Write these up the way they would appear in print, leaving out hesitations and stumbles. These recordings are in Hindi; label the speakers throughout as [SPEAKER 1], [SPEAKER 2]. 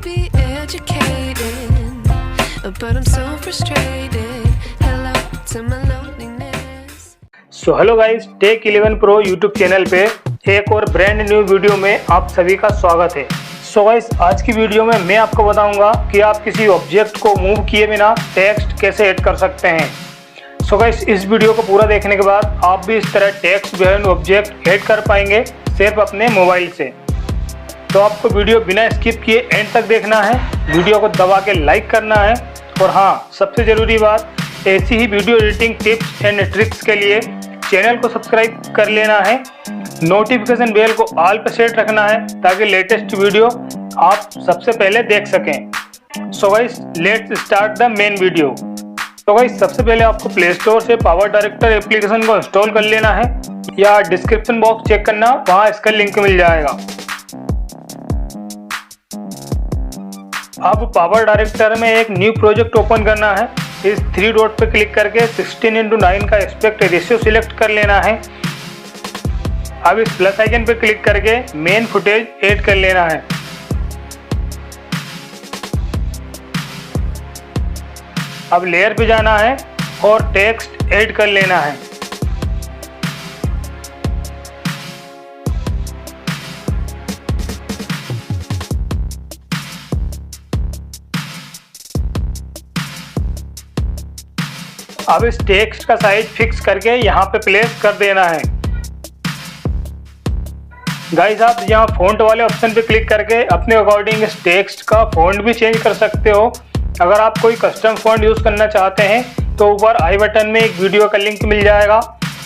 [SPEAKER 1] be educated, but I'm so frustrated. Hello to my loneliness.
[SPEAKER 2] So hello guys, tech 11 pro YouTube channel पे एक और ब्रांड न्यू वीडियो में आप सभी का स्वागत है। सो गाइस, आज की वीडियो में मैं आपको बताऊंगा कि आप किसी ऑब्जेक्ट को मूव किए बिना टेक्स्ट कैसे ऐड कर सकते हैं। सो गाइस, इस वीडियो को पूरा देखने के बाद आप भी इस तरह टेक्स्ट बिहाइंड ऑब्जेक्ट ऐड कर पाएंगे सिर्फ अपने मोबाइल से। तो आपको वीडियो बिना स्किप किए एंड तक देखना है, वीडियो को दबा के लाइक करना है और हाँ, सबसे ज़रूरी बात, ऐसी ही video editing tips and tricks के लिए चैनल को सब्सक्राइब कर लेना है, नोटिफिकेशन बेल को ऑल पे सेट रखना है ताकि लेटेस्ट वीडियो आप सबसे पहले देख सकें। So guys, let's start the main video. तो गाइस, सबसे पहले आपको प्ले स्टोर से पावर डायरेक्टर एप्लीकेशन को इंस्टॉल कर लेना है या डिस्क्रिप्शन बॉक्स चेक करना, वहाँ इसका लिंक मिल जाएगा। अब पावर डायरेक्टर में एक न्यू प्रोजेक्ट ओपन करना है। इस 3 डॉट पर क्लिक करके 16:9 का एस्पेक्ट रेशियो सिलेक्ट कर लेना है। अब इस प्लस आइकन पर क्लिक करके मेन फुटेज ऐड कर लेना है। अब लेयर पे जाना है और टेक्स्ट ऐड कर लेना है। अब इस टेक्स्ट का साइज फिक्स करके यहाँ पे प्लेस कर देना है। गाइस, आप यहाँ फॉन्ट वाले ऑप्शन पे क्लिक करके अपने अकॉर्डिंग इस टेक्स्ट का फॉन्ट भी चेंज कर सकते हो। अगर आप कोई कस्टम फॉन्ट यूज़ करना चाहते हैं तो ऊपर आई बटन में एक वीडियो का लिंक मिल जाएगा,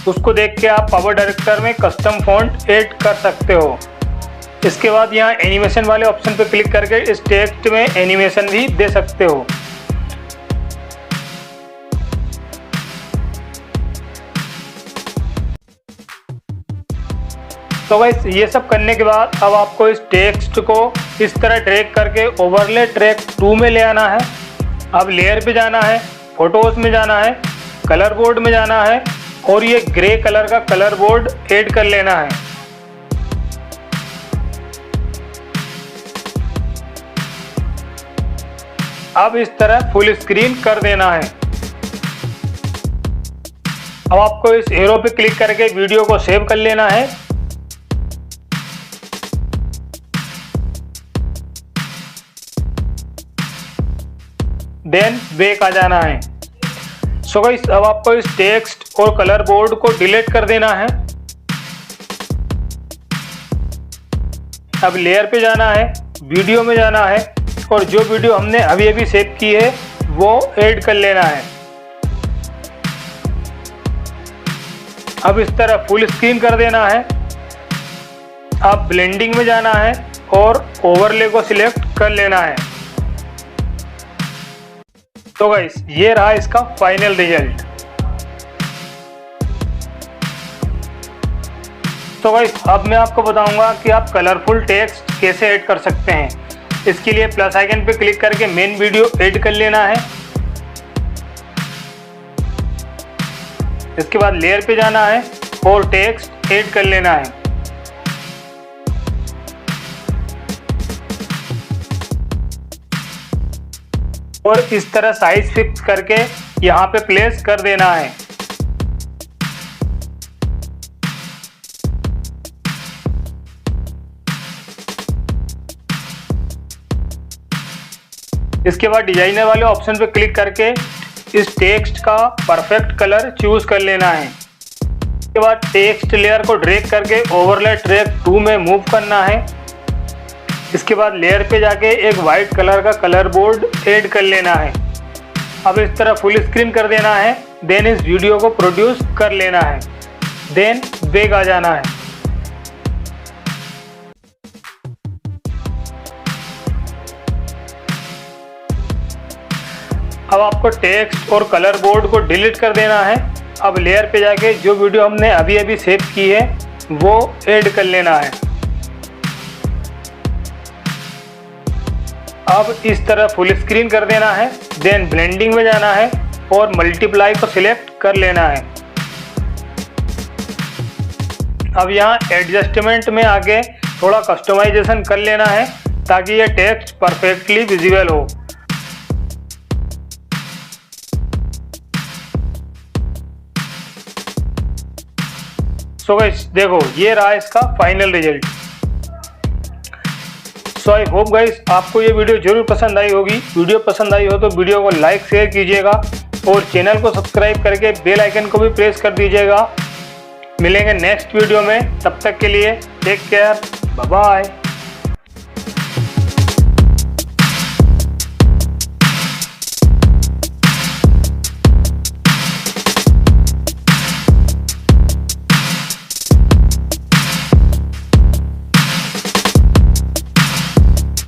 [SPEAKER 2] उसको देख के आप पावर डायरेक्टर में कस्टम फॉन्ट ऐड कर सकते हो। इसके बाद यहाँ एनिमेशन वाले ऑप्शन पे क्लिक करके इस टेक्स्ट में एनिमेशन भी दे सकते हो। तो गाइस, ये सब करने के बाद अब आपको इस टेक्स्ट को इस तरह ड्रैग करके ओवरले ट्रैक 2 में ले आना है। अब लेयर पे जाना है, फोटोज में जाना है, कलर बोर्ड में जाना है और ये ग्रे कलर का कलर बोर्ड ऐड कर लेना है। अब इस तरह फुल स्क्रीन कर देना है। अब आपको इस एरो पे क्लिक करके वीडियो को सेव कर लेना है। देन बैक आ जाना है। सो गाइस, अब आपको इस टेक्स्ट और कलर बोर्ड को डिलीट कर देना है। अब लेयर पे जाना है, वीडियो में जाना है और जो वीडियो हमने अभी अभी सेव की है वो ऐड कर लेना है। अब इस तरह फुल स्क्रीन कर देना है। अब ब्लेंडिंग में जाना है और ओवरले को सिलेक्ट कर लेना है। तो गाइस, ये रहा इसका फाइनल रिजल्ट। तो गाइस, अब मैं आपको बताऊंगा कि आप कलरफुल टेक्स्ट कैसे ऐड कर सकते हैं। इसके लिए प्लस आइकन पे क्लिक करके मेन वीडियो ऐड कर लेना है। इसके बाद लेयर पे जाना है और टेक्स्ट ऐड कर लेना है। और इस तरह साइज फिक्स करके यहाँ पे प्लेस कर देना है। इसके बाद डिजाइनर वाले ऑप्शन पे क्लिक करके इस टेक्स्ट का परफेक्ट कलर चूज कर लेना है। इसके बाद टेक्स्ट लेयर को ड्रैग करके ओवरले ट्रैक 2 में मूव करना है। इसके बाद लेयर पे जाके एक वाइट कलर का कलर बोर्ड ऐड कर लेना है। अब इस तरह फुल स्क्रीन कर देना है। देन इस वीडियो को प्रोड्यूस कर लेना है। देन बैक आ जाना है। अब आपको टेक्स्ट और कलर बोर्ड को डिलीट कर देना है। अब लेयर पे जाके जो वीडियो हमने अभी अभी सेव की है वो ऐड कर लेना है। अब इस तरह फुल स्क्रीन कर देना है। देन ब्लेंडिंग में जाना है और मल्टीप्लाई को सिलेक्ट कर लेना है। अब यहाँ एडजस्टमेंट में आके थोड़ा कस्टमाइजेशन कर लेना है ताकि ये टेक्स्ट परफेक्टली विजिबल हो। सो गाइस देखो ये रहा इसका final result. So I hope guys आपको ये वीडियो जरूर पसंद आई होगी। वीडियो पसंद आई हो तो वीडियो को लाइक शेयर कीजिएगा और चैनल को सब्सक्राइब करके बेल आइकन को भी प्रेस कर दीजिएगा। मिलेंगे नेक्स्ट वीडियो में, तब तक के लिए टेक केयर, बाय बाय।